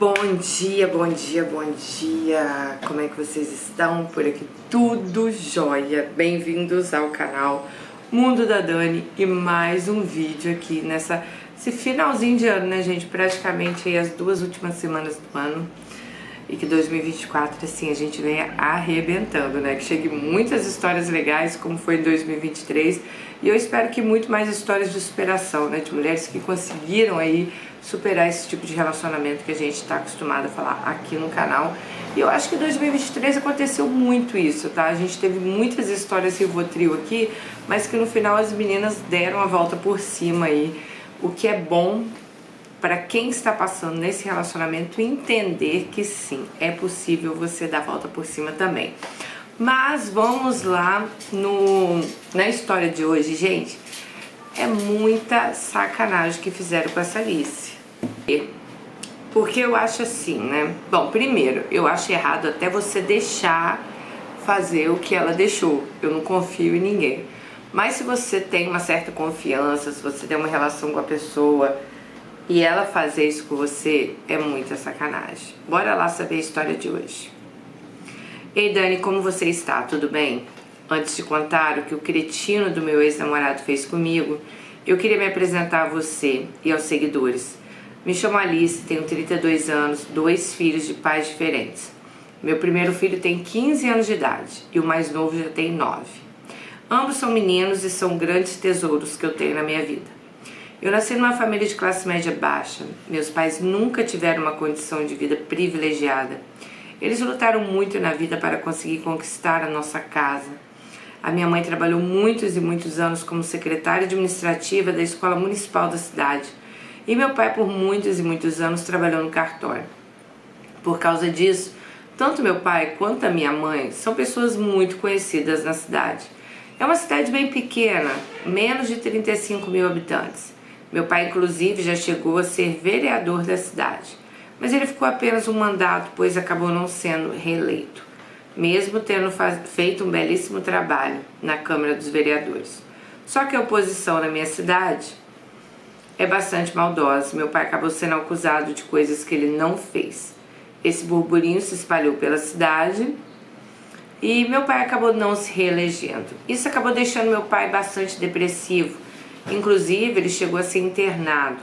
Bom dia, bom dia, bom dia! Como é que vocês estão? Por aqui tudo jóia! Bem-vindos ao canal Mundo da Dani e mais um vídeo aqui nesse finalzinho de ano, né, gente? Praticamente aí as duas últimas semanas do ano e que 2024, assim, a gente venha arrebentando, né? Que chegue muitas histórias legais, como foi em 2023, e eu espero que muito mais histórias de superação, né? De mulheres que conseguiram aí superar esse tipo de relacionamento que a gente está acostumado a falar aqui no canal. E eu acho que em 2023 aconteceu muito isso, tá? A gente teve muitas histórias Rivotril aqui, mas que no final as meninas deram a volta por cima aí, o que é bom para quem está passando nesse relacionamento entender que sim, é possível você dar a volta por cima também. Mas vamos lá na história de hoje, gente. É muita sacanagem que fizeram com essa Alice. Porque eu acho assim, né? Bom, primeiro, eu acho errado até você deixar fazer o que ela deixou. Eu não confio em ninguém. Mas se você tem uma certa confiança, se você tem uma relação com a pessoa e ela fazer isso com você, é muita sacanagem. Bora lá saber a história de hoje. Ei, Dani, como você está? Tudo bem? Antes de contar o que o cretino do meu ex-namorado fez comigo, eu queria me apresentar a você e aos seguidores. Me chamo Alice, tenho 32 anos, 2 filhos de pais diferentes. Meu primeiro filho tem 15 anos de idade e o mais novo já tem 9. Ambos são meninos e são grandes tesouros que eu tenho na minha vida. Eu nasci numa família de classe média baixa. Meus pais nunca tiveram uma condição de vida privilegiada. Eles lutaram muito na vida para conseguir conquistar a nossa casa. A minha mãe trabalhou muitos e muitos anos como secretária administrativa da escola municipal da cidade. E meu pai por muitos e muitos anos trabalhou no cartório. Por causa disso, tanto meu pai quanto a minha mãe são pessoas muito conhecidas na cidade. É uma cidade bem pequena, menos de 35 mil habitantes. Meu pai, inclusive, já chegou a ser vereador da cidade. Mas ele ficou apenas um mandato, pois acabou não sendo reeleito, mesmo tendo feito um belíssimo trabalho na Câmara dos Vereadores. Só que a oposição na minha cidade é bastante maldosa. Meu pai acabou sendo acusado de coisas que ele não fez. Esse burburinho se espalhou pela cidade e meu pai acabou não se reelegendo. Isso acabou deixando meu pai bastante depressivo. Inclusive, ele chegou a ser internado,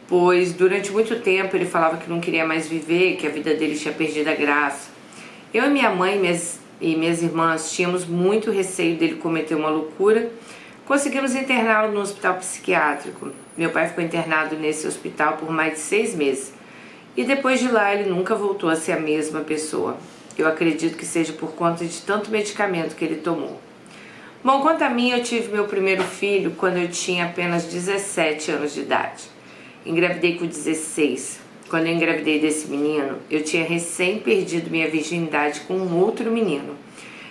pois durante muito tempo ele falava que não queria mais viver, que a vida dele tinha perdido a graça. Eu e minha mãe e minhas irmãs tínhamos muito receio dele cometer uma loucura. Conseguimos interná-lo no hospital psiquiátrico. Meu pai ficou internado nesse hospital por mais de 6 meses. E depois de lá ele nunca voltou a ser a mesma pessoa. Eu acredito que seja por conta de tanto medicamento que ele tomou. Bom, quanto a mim, eu tive meu primeiro filho quando eu tinha apenas 17 anos de idade. Engravidei com 16. Quando eu engravidei desse menino, eu tinha recém perdido minha virgindade com um outro menino.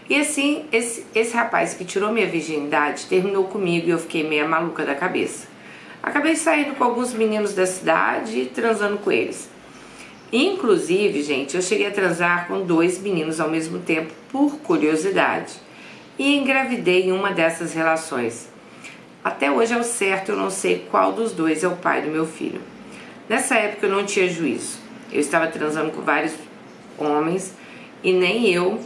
E assim, esse rapaz que tirou minha virgindade terminou comigo e eu fiquei meio maluca da cabeça. Acabei saindo com alguns meninos da cidade e transando com eles. Inclusive, gente, eu cheguei a transar com 2 meninos ao mesmo tempo por curiosidade. E engravidei em uma dessas relações. Até hoje ao certo eu não sei qual dos dois é o pai do meu filho. Nessa época eu não tinha juízo. Eu estava transando com vários homens e nem eu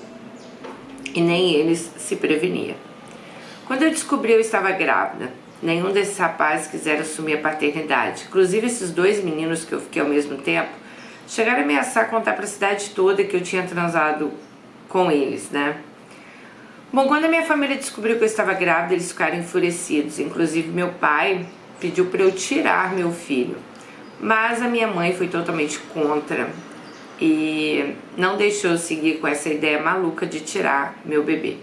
e nem eles se prevenia. Quando eu descobri eu estava grávida, nenhum desses rapazes quiseram assumir a paternidade. Inclusive esses 2 meninos que eu fiquei ao mesmo tempo chegaram a ameaçar contar para a cidade toda que eu tinha transado com eles, né? Bom, quando a minha família descobriu que eu estava grávida, eles ficaram enfurecidos. Inclusive, meu pai pediu para eu tirar meu filho. Mas a minha mãe foi totalmente contra e não deixou eu seguir com essa ideia maluca de tirar meu bebê.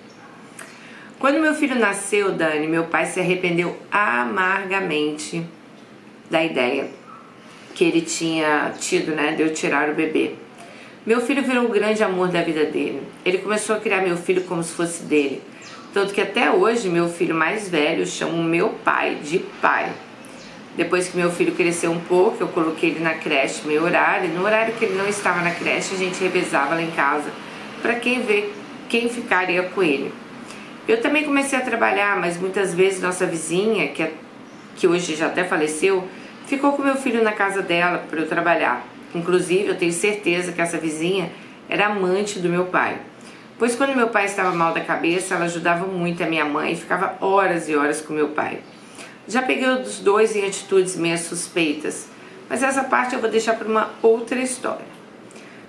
Quando meu filho nasceu, Dani, meu pai se arrependeu amargamente da ideia que ele tinha tido, né, de eu tirar o bebê. Meu filho virou o grande amor da vida dele. Ele começou a criar meu filho como se fosse dele. Tanto que até hoje meu filho mais velho chama o meu pai de pai. Depois que meu filho cresceu um pouco, eu coloquei ele na creche, meu horário. No horário que ele não estava na creche, a gente revezava lá em casa para quem ficaria com ele. Eu também comecei a trabalhar, mas muitas vezes nossa vizinha, que hoje já até faleceu, ficou com meu filho na casa dela para eu trabalhar. Inclusive, eu tenho certeza que essa vizinha era amante do meu pai, pois quando meu pai estava mal da cabeça, ela ajudava muito a minha mãe e ficava horas e horas com meu pai. Já peguei os dois em atitudes meio suspeitas, mas essa parte eu vou deixar para uma outra história.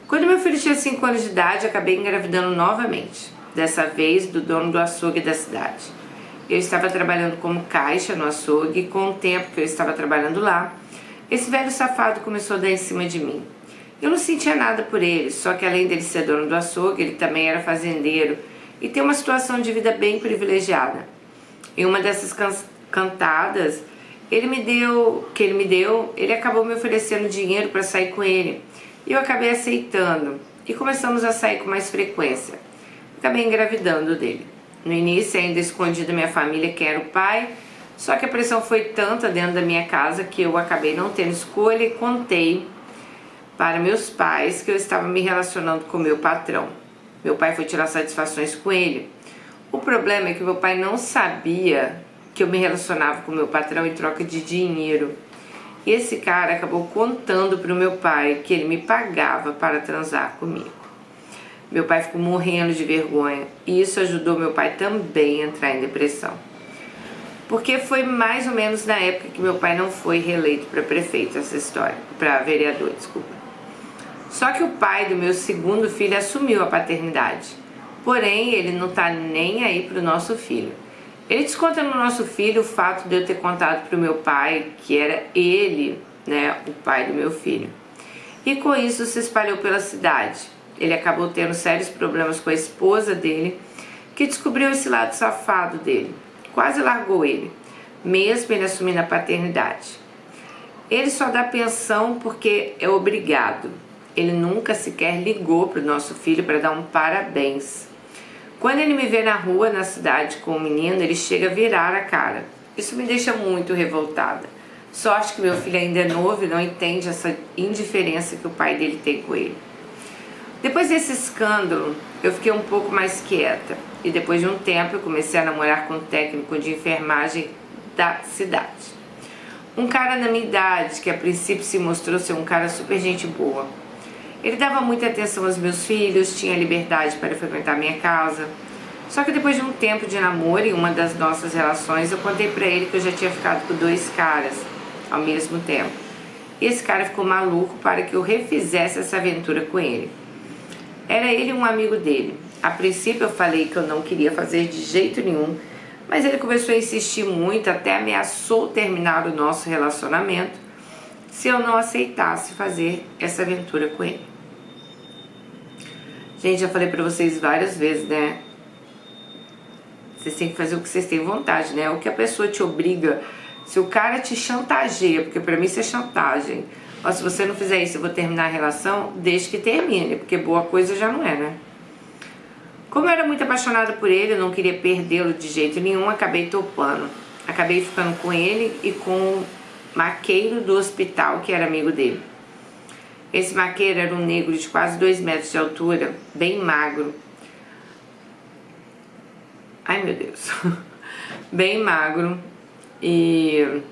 Quando meu filho tinha 5 anos de idade, acabei engravidando novamente, dessa vez do dono do açougue da cidade. Eu estava trabalhando como caixa no açougue e com o tempo que eu estava trabalhando lá, esse velho safado começou a dar em cima de mim. Eu não sentia nada por ele, só que além dele ser dono do açougue, ele também era fazendeiro e tem uma situação de vida bem privilegiada. Em uma dessas cantadas ele acabou me oferecendo dinheiro para sair com ele. E eu acabei aceitando e começamos a sair com mais frequência. Acabei engravidando dele. No início, ainda escondi da minha família quem era o pai, só que a pressão foi tanta dentro da minha casa que eu acabei não tendo escolha e contei para meus pais que eu estava me relacionando com meu patrão. Meu pai foi tirar satisfações com ele. O problema é que meu pai não sabia que eu me relacionava com meu patrão em troca de dinheiro. E esse cara acabou contando para o meu pai que ele me pagava para transar comigo. Meu pai ficou morrendo de vergonha e isso ajudou meu pai também a entrar em depressão. Porque foi mais ou menos na época que meu pai não foi reeleito para prefeito, essa história, para vereador, desculpa. Só que o pai do meu segundo filho assumiu a paternidade. Porém, ele não tá nem aí pro nosso filho. Ele desconta no nosso filho o fato de eu ter contado pro meu pai que era ele, né, o pai do meu filho. E com isso se espalhou pela cidade. Ele acabou tendo sérios problemas com a esposa dele, que descobriu esse lado safado dele. Quase largou ele, mesmo ele assumindo a paternidade. Ele só dá pensão porque é obrigado. Ele nunca sequer ligou pro nosso filho para dar um parabéns. Quando ele me vê na rua, na cidade, com o menino, ele chega a virar a cara. Isso me deixa muito revoltada. Sorte que meu filho ainda é novo e não entende essa indiferença que o pai dele tem com ele. Depois desse escândalo, eu fiquei um pouco mais quieta. E depois de um tempo, eu comecei a namorar com um técnico de enfermagem da cidade. Um cara na minha idade, que a princípio se mostrou ser um cara super gente boa. Ele dava muita atenção aos meus filhos, tinha liberdade para frequentar minha casa. Só que depois de um tempo de namoro, em uma das nossas relações, eu contei pra ele que eu já tinha ficado com 2 caras ao mesmo tempo. E esse cara ficou maluco para que eu refizesse essa aventura com ele. Era ele um amigo dele. A princípio eu falei que eu não queria fazer de jeito nenhum, mas ele começou a insistir muito, até ameaçou terminar o nosso relacionamento se eu não aceitasse fazer essa aventura com ele. Gente, já falei pra vocês várias vezes, né? Vocês têm que fazer o que vocês têm vontade, né? O que a pessoa te obriga, se o cara te chantageia, porque pra mim isso é chantagem. Ó, se você não fizer isso, eu vou terminar a relação, deixe que termine, porque boa coisa já não é, né? Como eu era muito apaixonada por ele, eu não queria perdê-lo de jeito nenhum, acabei topando. Acabei ficando com ele e com o maqueiro do hospital, que era amigo dele. Esse maqueiro era um negro de quase 2 metros de altura, bem magro. Ai, meu Deus. Bem magro. E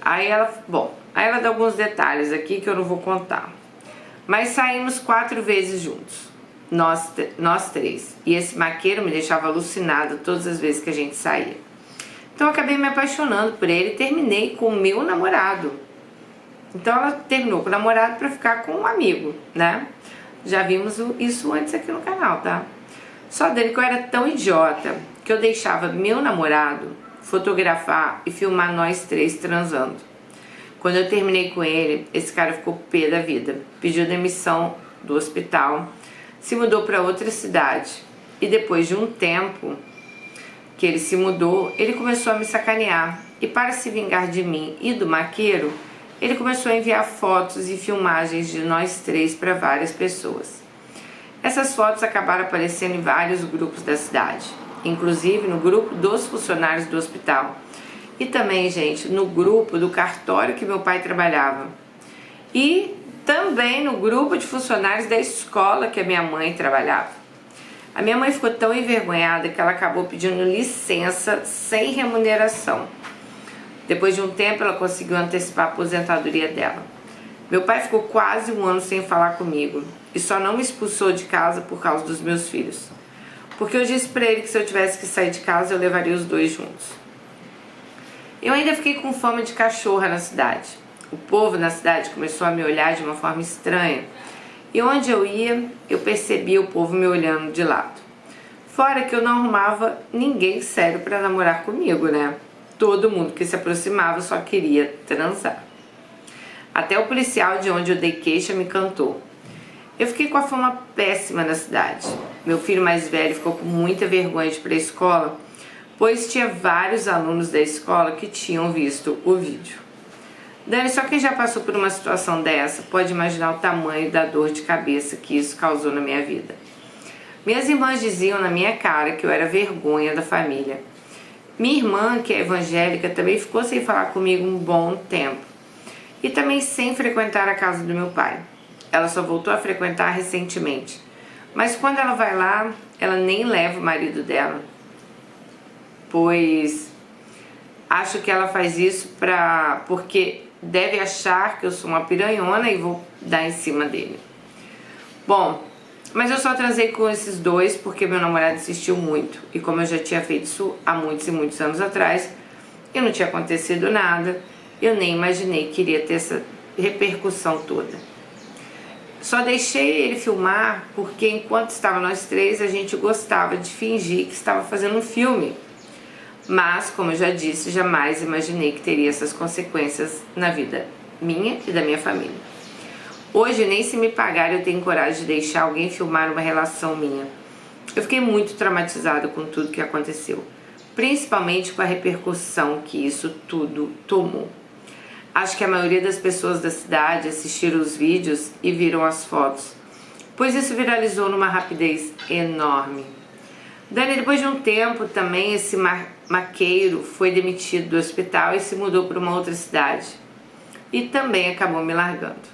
aí ela dá alguns detalhes aqui que eu não vou contar. Mas saímos 4 vezes juntos. Nós 3. E esse maqueiro me deixava alucinada todas as vezes que a gente saía. Então eu acabei me apaixonando por ele e terminei com o meu namorado. Então ela terminou com o namorado para ficar com um amigo, né? Já vimos isso antes aqui no canal, tá? Só dele que eu era tão idiota que eu deixava meu namorado fotografar e filmar nós 3 transando. Quando eu terminei com ele, esse cara ficou pé da vida. Pediu demissão do hospital, se mudou para outra cidade. E depois de um tempo que ele se mudou, ele começou a me sacanear. E para se vingar de mim e do maqueiro, ele começou a enviar fotos e filmagens de nós 3 para várias pessoas. Essas fotos acabaram aparecendo em vários grupos da cidade, inclusive no grupo dos funcionários do hospital. E também, gente, no grupo do cartório que meu pai trabalhava. E também no grupo de funcionários da escola que a minha mãe trabalhava. A minha mãe ficou tão envergonhada que ela acabou pedindo licença sem remuneração. Depois de um tempo, ela conseguiu antecipar a aposentadoria dela. Meu pai ficou quase um ano sem falar comigo e só não me expulsou de casa por causa dos meus filhos. Porque eu disse pra ele que se eu tivesse que sair de casa, eu levaria os dois juntos. Eu ainda fiquei com fama de cachorra na cidade. O povo na cidade começou a me olhar de uma forma estranha. E onde eu ia, eu percebia o povo me olhando de lado. Fora que eu não arrumava ninguém sério pra namorar comigo, né? Todo mundo que se aproximava só queria transar. Até o policial de onde eu dei queixa me cantou. Eu fiquei com a fama péssima na cidade. Meu filho mais velho ficou com muita vergonha de ir para a escola, pois tinha vários alunos da escola que tinham visto o vídeo. Dani, só quem já passou por uma situação dessa pode imaginar o tamanho da dor de cabeça que isso causou na minha vida. Minhas irmãs diziam na minha cara que eu era vergonha da família. Minha irmã, que é evangélica, também ficou sem falar comigo um bom tempo. E também sem frequentar a casa do meu pai. Ela só voltou a frequentar recentemente. Mas quando ela vai lá, ela nem leva o marido dela. Pois acho que ela faz isso porque deve achar que eu sou uma piranhona e vou dar em cima dele. Bom, mas eu só transei com esses dois porque meu namorado insistiu muito. E como eu já tinha feito isso há muitos e muitos anos atrás, e não tinha acontecido nada, eu nem imaginei que iria ter essa repercussão toda. Só deixei ele filmar porque enquanto estava nós três, a gente gostava de fingir que estava fazendo um filme. Mas, como eu já disse, jamais imaginei que teria essas consequências na vida minha e da minha família. Hoje, nem se me pagar, eu tenho coragem de deixar alguém filmar uma relação minha. Eu fiquei muito traumatizada com tudo que aconteceu, principalmente com a repercussão que isso tudo tomou. Acho que a maioria das pessoas da cidade assistiram os vídeos e viram as fotos, pois isso viralizou numa rapidez enorme. Dani, depois de um tempo também, esse maqueiro foi demitido do hospital e se mudou para uma outra cidade. E também acabou me largando.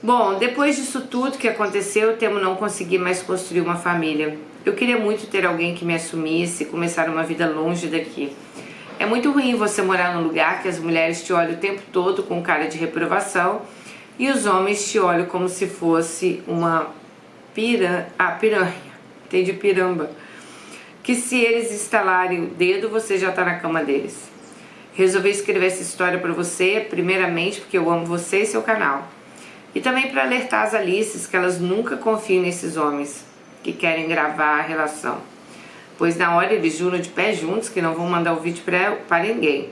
Bom, depois disso tudo que aconteceu, eu temo não conseguir mais construir uma família. Eu queria muito ter alguém que me assumisse e começar uma vida longe daqui. É muito ruim você morar num lugar que as mulheres te olham o tempo todo com cara de reprovação e os homens te olham como se fosse uma piranha. Entendi, piramba. Que se eles estalarem o dedo, você já tá na cama deles. Resolvi escrever essa história pra você, primeiramente porque eu amo você e seu canal. E também para alertar as Alices que elas nunca confiem nesses homens que querem gravar a relação. Pois na hora eles juram de pé juntos que não vão mandar o vídeo para ninguém.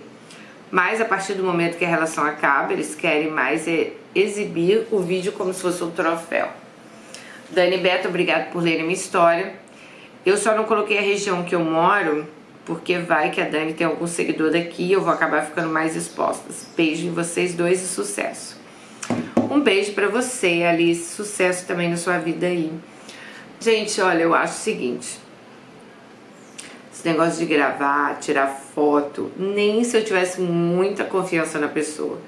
Mas a partir do momento que a relação acaba, eles querem mais exibir o vídeo como se fosse um troféu. Dani e Beto, obrigado por lerem minha história. Eu só não coloquei a região que eu moro, porque vai que a Dani tem algum seguidor daqui e eu vou acabar ficando mais exposta. Beijo em vocês dois e sucesso. Um beijo pra você, Alice. Sucesso também na sua vida aí. Gente, olha, eu acho o seguinte. Esse negócio de gravar, tirar foto, nem se eu tivesse muita confiança na pessoa.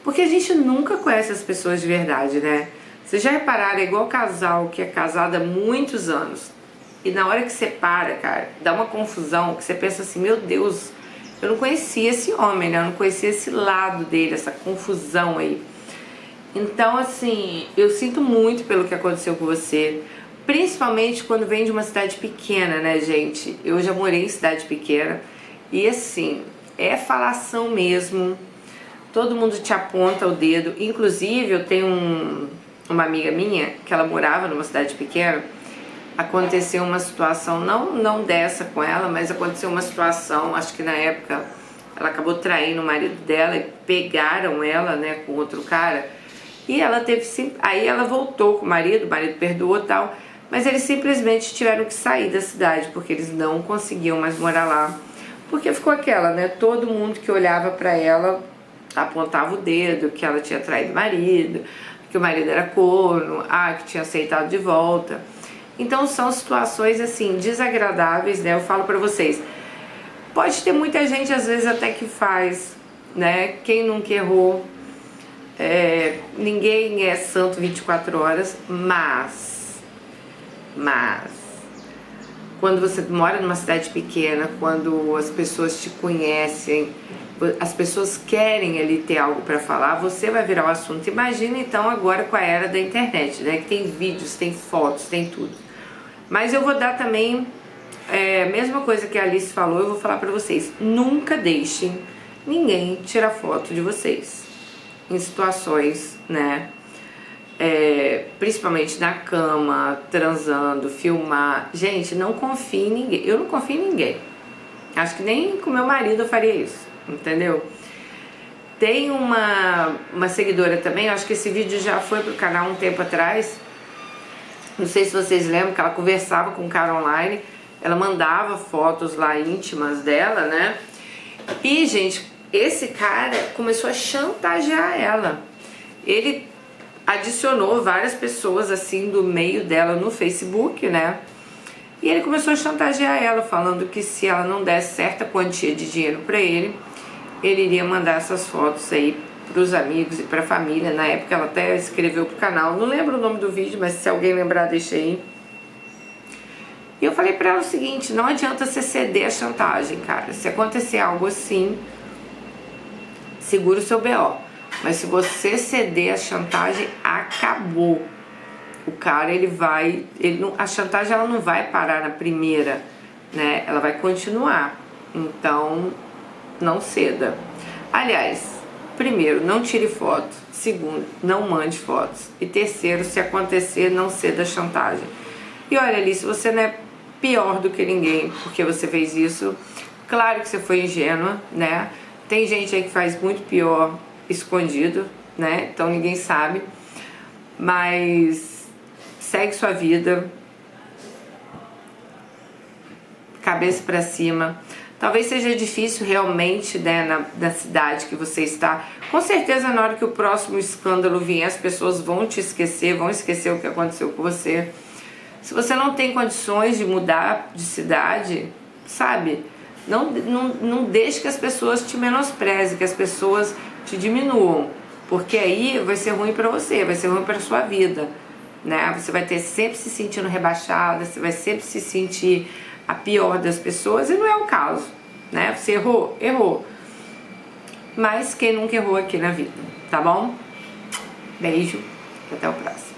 Porque a gente nunca conhece as pessoas de verdade, né? Vocês já repararam, é igual casal que é casado há muitos anos. E na hora que separa, cara, dá uma confusão, que você pensa assim, meu Deus, eu não conhecia esse homem, né? Eu não conhecia esse lado dele, essa confusão aí. Então, assim, eu sinto muito pelo que aconteceu com você. Principalmente quando vem de uma cidade pequena, né, gente? Eu já morei em cidade pequena. E, assim, é falação mesmo. Todo mundo te aponta o dedo. Inclusive, eu tenho uma amiga minha, que ela morava numa cidade pequena. Aconteceu uma situação, não dessa com ela, mas aconteceu uma situação, acho que na época ela acabou traindo o marido dela e pegaram ela, né, com outro cara. E ela aí ela voltou com o marido perdoou e tal, mas eles simplesmente tiveram que sair da cidade, porque eles não conseguiam mais morar lá. Porque ficou aquela, né, todo mundo que olhava pra ela apontava o dedo, que ela tinha traído o marido, que o marido era corno, que tinha aceitado de volta. Então são situações assim desagradáveis, né? Eu falo pra vocês, pode ter muita gente às vezes até que faz, né? Quem nunca errou, ninguém é santo 24 horas, mas quando você mora numa cidade pequena, quando as pessoas te conhecem, as pessoas querem ali ter algo para falar, você vai virar o assunto. Imagina então agora com a era da internet, né? Que tem vídeos, tem fotos, tem tudo. Mas eu vou dar também a mesma coisa que a Alice falou, eu vou falar para vocês. Nunca deixem ninguém tirar foto de vocês em situações, né? Principalmente na cama, transando, filmar. Gente, não confie em ninguém. Eu não confio em ninguém. Acho que nem com meu marido eu faria isso, entendeu? Tem uma seguidora também, acho que esse vídeo já foi pro canal um tempo atrás. Não sei se vocês lembram que ela conversava com um cara online, ela mandava fotos lá íntimas dela, né? E, gente, esse cara começou a chantagear ela. Ele adicionou várias pessoas assim do meio dela no Facebook, né? E ele começou a chantagear ela, falando que se ela não desse certa quantia de dinheiro pra ele iria mandar essas fotos aí pros amigos e pra família. Na época ela até escreveu pro canal, não lembro o nome do vídeo, mas se alguém lembrar, deixa aí. E eu falei pra ela o seguinte: não adianta você ceder a chantagem, cara. Se acontecer algo assim, segura o seu BO. Mas se você ceder a chantagem, acabou. O cara, a chantagem ela não vai parar na primeira, né? Ela vai continuar. Então, não ceda. Aliás, primeiro, não tire foto. Segundo, não mande fotos. E terceiro, se acontecer, não ceda a chantagem. E olha, Alice, você não é pior do que ninguém porque você fez isso. Claro que você foi ingênua, né? Tem gente aí que faz muito pior escondido, né? Então ninguém sabe. Mas segue sua vida, cabeça pra cima. Talvez seja difícil realmente, né, na cidade que você está. Com certeza na hora que o próximo escândalo vier, as pessoas vão te esquecer, vão esquecer o que aconteceu com você. Se você não tem condições de mudar de cidade, sabe? Não deixe que as pessoas te menosprezem, que as pessoas te diminuam, porque aí vai ser ruim pra você, vai ser ruim pra sua vida, né? Você vai ter sempre se sentindo rebaixada, você vai sempre se sentir a pior das pessoas, e não é o caso, né? Você errou, errou. Mas quem nunca errou aqui na vida, tá bom? Beijo, até o próximo.